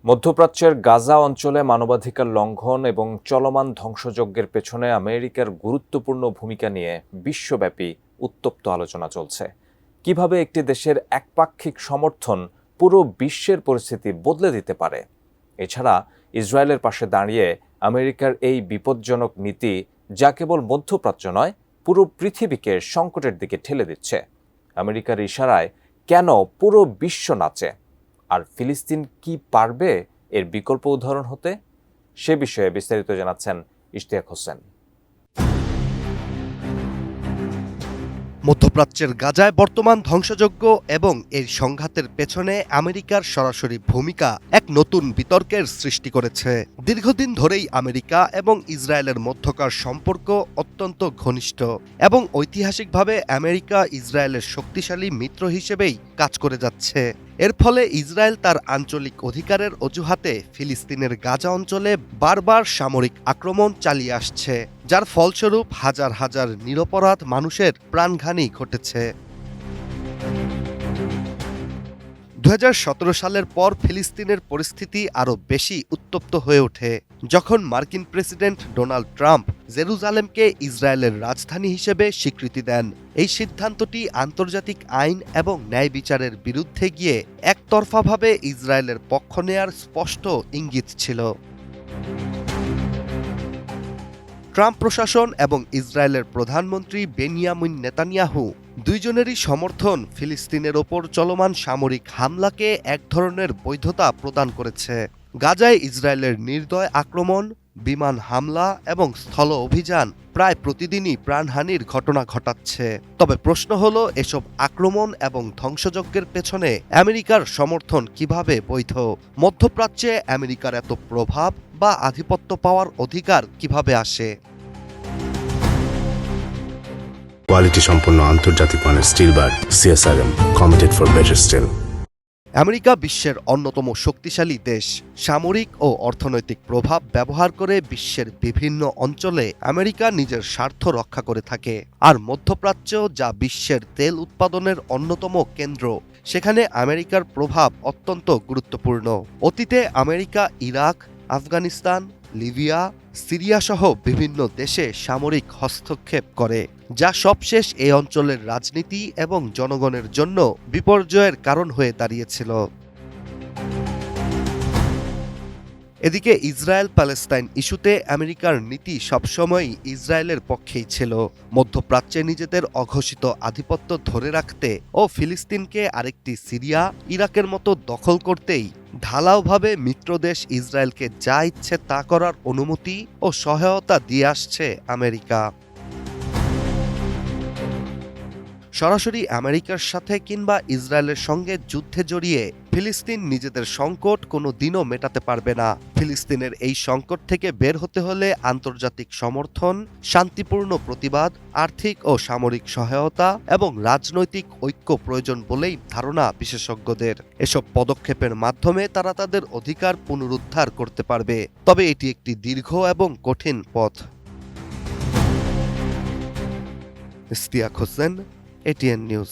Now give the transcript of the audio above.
মধ্যপ্রাচ্যের গাজা অঞ্চলে মানবাধিকার লঙ্ঘন এবং চলমান ধ্বংসযজ্ঞের পেছনে আমেরিকার গুরুত্বপূর্ণ ভূমিকা নিয়ে বিশ্বব্যাপী উত্তপ্ত আলোচনা চলছে। কিভাবে একটি দেশের একপাক্ষিক সমর্থন পুরো বিশ্বের পরিস্থিতি বদলে দিতে পারে। এছাড়া ইসরায়েলের পাশে দাঁড়িয়ে আমেরিকার এই বিপজ্জনক নীতি, যা কেবল মধ্যপ্রাচ্য নয়, পুরো পৃথিবীকে সংকটের দিকে ঠেলে দিচ্ছে। আমেরিকার ইশারায় কেন পুরো বিশ্ব নাচে, আর ফিলিস্তিন কি পারবে এর বিকল্প উদাহরণ হতে? সে বিষয়ে বিস্তারিত জানাচ্ছেন ইশতিয়াক হোসেন। মধ্যপ্রাচ্যের গাজায় বর্তমান ধ্বংসযজ্ঞ এবং এর সংঘাতের পেছনে আমেরিকার সরাসরি ভূমিকা এক নতুন বিতর্কের সৃষ্টি করেছে। দীর্ঘদিন ধরেই আমেরিকা এবং ইসরায়েলের মধ্যকার সম্পর্ক অত্যন্ত ঘনিষ্ঠ এবং ঐতিহাসিকভাবে আমেরিকা ইসরায়েলের শক্তিশালী মিত্র হিসেবেই কাজ করে যাচ্ছে। এর ফলে ইসরায়েল তার আঞ্চলিক অধিকারের অজুহাতে ফিলিস্তিনের গাজা অঞ্চলে বারবার সামরিক আক্রমণ চালিয়ে আসছে, যার ফলস্বরূপ হাজার হাজার নিরপরাধ মানুষের প্রাণহানি ঘটেছে। 2017 সালের পর ফিলিস্তিনের পরিস্থিতি আরও বেশি উত্তপ্ত হয়ে ওঠে, যখন মার্কিন প্রেসিডেন্ট ডোনাল্ড ট্রাম্প জেরুজালেমকে ইসরায়েলের রাজধানী হিসেবে স্বীকৃতি দেন। এই সিদ্ধান্তটি আন্তর্জাতিক আইন এবং ন্যায় বিচারের বিরুদ্ধে গিয়ে একতরফাভাবে ইসরায়েলের পক্ষ নেয়ার স্পষ্ট ইঙ্গিত ছিল। ট্রাম্প প্রশাসন এবং ইসরায়েলের প্রধানমন্ত্রী বেনিয়ামিন নেতানিয়াহু দুইজনেরই সমর্থন ফিলিস্তিনের ওপর চলমান সামরিক হামলাকে এক ধরনের বৈধতা প্রদান করেছে। গাজায় ইসরায়েলের নির্দয় আক্রমণ, বিমান হামলা এবং স্থল অভিযান প্রায় প্রতিদিনই প্রাণহানির ঘটনা ঘটাচ্ছে। তবে প্রশ্ন হলো, এসব আক্রমণ এবং ধ্বংসযজ্ঞের পেছনে আমেরিকার সমর্থন কিভাবে বৈধ? মধ্যপ্রাচ্যে আমেরিকার এত প্রভাব বা আধিপত্য পাওয়ার অধিকার কিভাবে আসে? কোয়ালিটি সম্পন্ন আন্তর্জাতিক মানের still bar CSRM, committed for better still. America বিশ্বের অন্যতম শক্তিশালী দেশ। সামরিক ও অর্থনৈতিক প্রভাব ব্যবহার করে বিশ্বের বিভিন্ন অঞ্চলে আমেরিকা নিজের স্বার্থ রক্ষা করে থাকে। আর মধ্যপ্রাচ্য, যা বিশ্বের তেল উৎপাদনের অন্যতম কেন্দ্র, সেখানে আমেরিকার প্রভাব অত্যন্ত গুরুত্বপূর্ণ। অতীতে America Iraq, Afghanistan, Libya, Syria সহ বিভিন্ন দেশে সামরিক হস্তক্ষেপ করে, যা সবশেষ এই অঞ্চলের রাজনীতি এবং জনগণের জন্য বিপর্যয়ের কারণ হয়ে দাঁড়িয়েছিল। এদিকে ইসরায়েল প্যালেস্টাইন ইস্যুতে আমেরিকার নীতি সবসময়ই ইসরায়েলের পক্ষেই ছিল। মধ্যপ্রাচ্যে নিজেদের অঘোষিত আধিপত্য ধরে রাখতে ও ফিলিস্তিনকে আরেকটি সিরিয়া, ইরাকের মতো দখল করতেই ঢালাওভাবে মিত্রদেশ ইসরায়েলকে যা ইচ্ছে তা করার অনুমতি ও সহায়তা দিয়ে আসছে আমেরিকা। সরাসরি আমেরিকার সাথে কিংবা ইসরায়েলের সঙ্গে যুদ্ধে জড়িয়ে ফিলিস্তিন নিজেদের সংকট কোনো দিনও মেটাতে পারবে না। ফিলিস্তিনের এই সংকট থেকে বের হতে হলে আন্তর্জাতিক সমর্থন, শান্তিপূর্ণ প্রতিবাদ, আর্থিক ও সামরিক সহায়তা এবং রাজনৈতিক ঐক্য প্রয়োজন বলেই ধারণা বিশেষজ্ঞদের। এসব পদক্ষেপের মাধ্যমে তারা তাদের অধিকার পুনরুদ্ধার করতে পারবে, তবে এটি একটি দীর্ঘ এবং কঠিন পথ। Ishtiaq Hossain, ATN news.